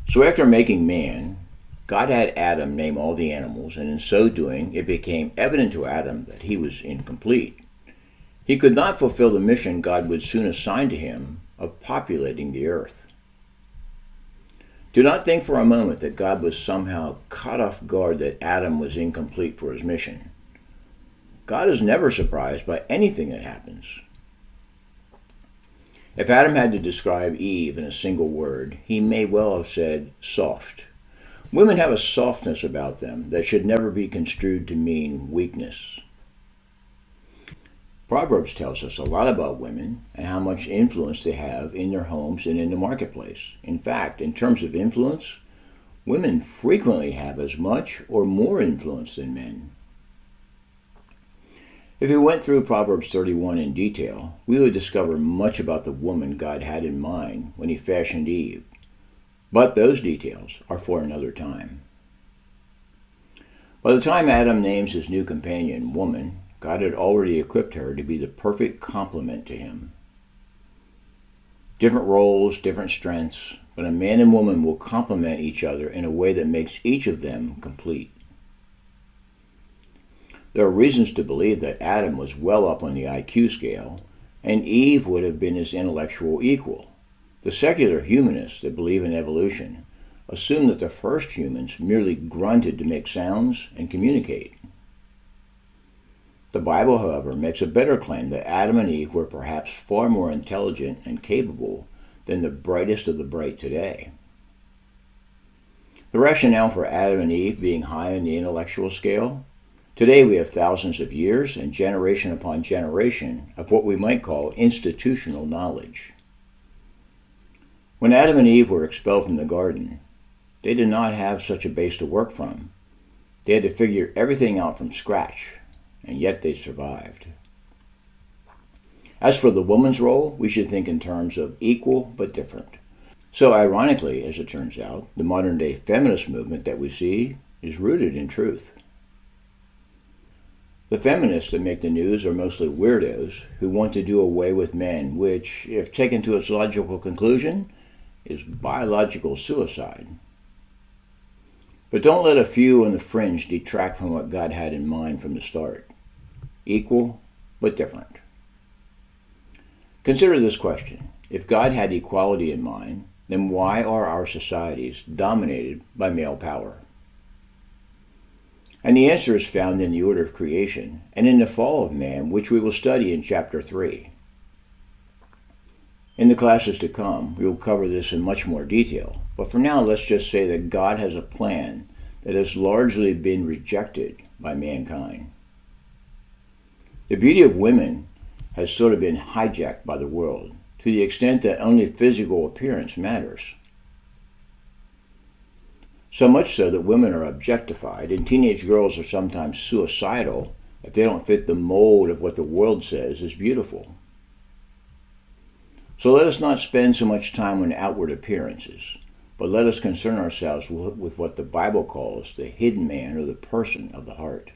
So after making man, God had Adam name all the animals, and in so doing, it became evident to Adam that he was incomplete. He could not fulfill the mission God would soon assign to him of populating the earth. Do not think for a moment that God was somehow caught off guard that Adam was incomplete for his mission. God is never surprised by anything that happens. If Adam had to describe Eve in a single word, he may well have said soft. Women have a softness about them that should never be construed to mean weakness. Proverbs tells us a lot about women and how much influence they have in their homes and in the marketplace. In fact, in terms of influence, women frequently have as much or more influence than men. If we went through Proverbs 31 in detail, we would discover much about the woman God had in mind when he fashioned Eve. But those details are for another time. By the time Adam names his new companion woman, God had already equipped her to be the perfect complement to him. Different roles, different strengths, but a man and woman will complement each other in a way that makes each of them complete. There are reasons to believe that Adam was well up on the IQ scale, and Eve would have been his intellectual equal. The secular humanists that believe in evolution assume that the first humans merely grunted to make sounds and communicate. The Bible, however, makes a better claim that Adam and Eve were perhaps far more intelligent and capable than the brightest of the bright today. The rationale for Adam and Eve being high on the intellectual scale: today we have thousands of years and generation upon generation of what we might call institutional knowledge. When Adam and Eve were expelled from the garden, they did not have such a base to work from. They had to figure everything out from scratch, and yet they survived. As for the woman's role, we should think in terms of equal but different. So ironically, as it turns out, the modern-day feminist movement that we see is rooted in truth. The feminists that make the news are mostly weirdos who want to do away with men, which, if taken to its logical conclusion, is biological suicide. But don't let a few on the fringe detract from what God had in mind from the start. Equal, but different. Consider this question. If God had equality in mind, then why are our societies dominated by male power? And the answer is found in the order of creation and in the fall of man, which we will study in chapter 3. In the classes to come, we will cover this in much more detail, but for now let's just say that God has a plan that has largely been rejected by mankind. The beauty of women has sort of been hijacked by the world, to the extent that only physical appearance matters. So much so that women are objectified, and teenage girls are sometimes suicidal if they don't fit the mold of what the world says is beautiful. So let us not spend so much time on outward appearances, but let us concern ourselves with what the Bible calls the hidden man or the person of the heart.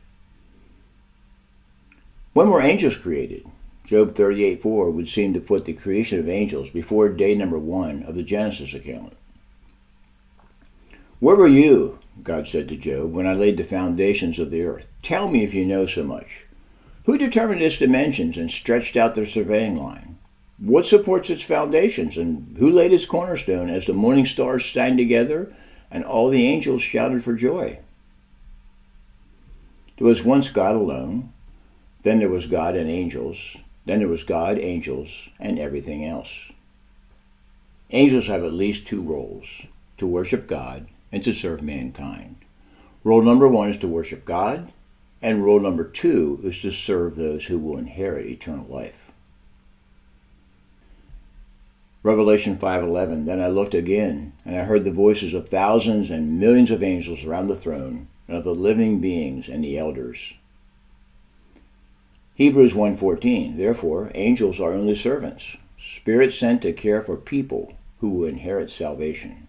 When were angels created? Job 38:4 would seem to put the creation of angels before day number 1 of the Genesis account. "Where were you," God said to Job, "when I laid the foundations of the earth? Tell me if you know so much. Who determined its dimensions and stretched out their surveying line? What supports its foundations, and who laid its cornerstone as the morning stars sang together and all the angels shouted for joy?" There was once God alone, then there was God and angels, then there was God, angels, and everything else. Angels have at least 2 roles: to worship God and to serve mankind. Role number 1 is to worship God, and role number 2 is to serve those who will inherit eternal life. Revelation 5:11, "Then I looked again, and I heard the voices of thousands and millions of angels around the throne, and of the living beings and the elders." Hebrews 1:14, "Therefore, angels are only servants, spirits sent to care for people who will inherit salvation."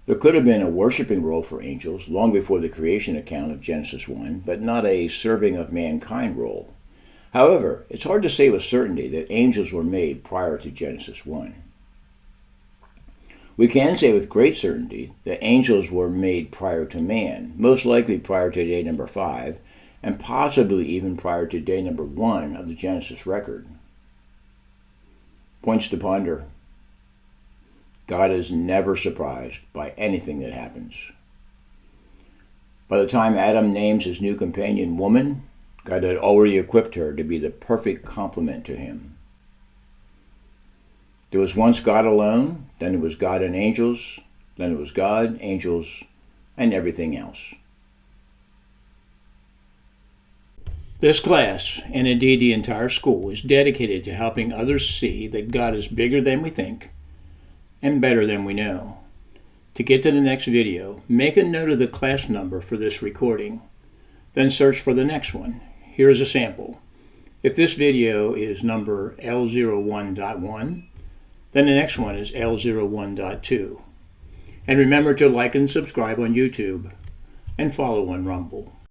There could have been a worshiping role for angels long before the creation account of Genesis 1, but not a serving of mankind role. However, it's hard to say with certainty that angels were made prior to Genesis 1. We can say with great certainty that angels were made prior to man, most likely prior to day number 5, and possibly even prior to day number 1 of the Genesis record. Points to ponder. God is never surprised by anything that happens. By the time Adam names his new companion woman, God had already equipped her to be the perfect complement to him. There was once God alone, then it was God and angels, then it was God, angels, and everything else. This class, and indeed the entire school, is dedicated to helping others see that God is bigger than we think and better than we know. To get to the next video, make a note of the class number for this recording, then search for the next one. Here's a sample. If this video is number L01.1, then the next one is L01.2. And remember to like and subscribe on YouTube and follow on Rumble.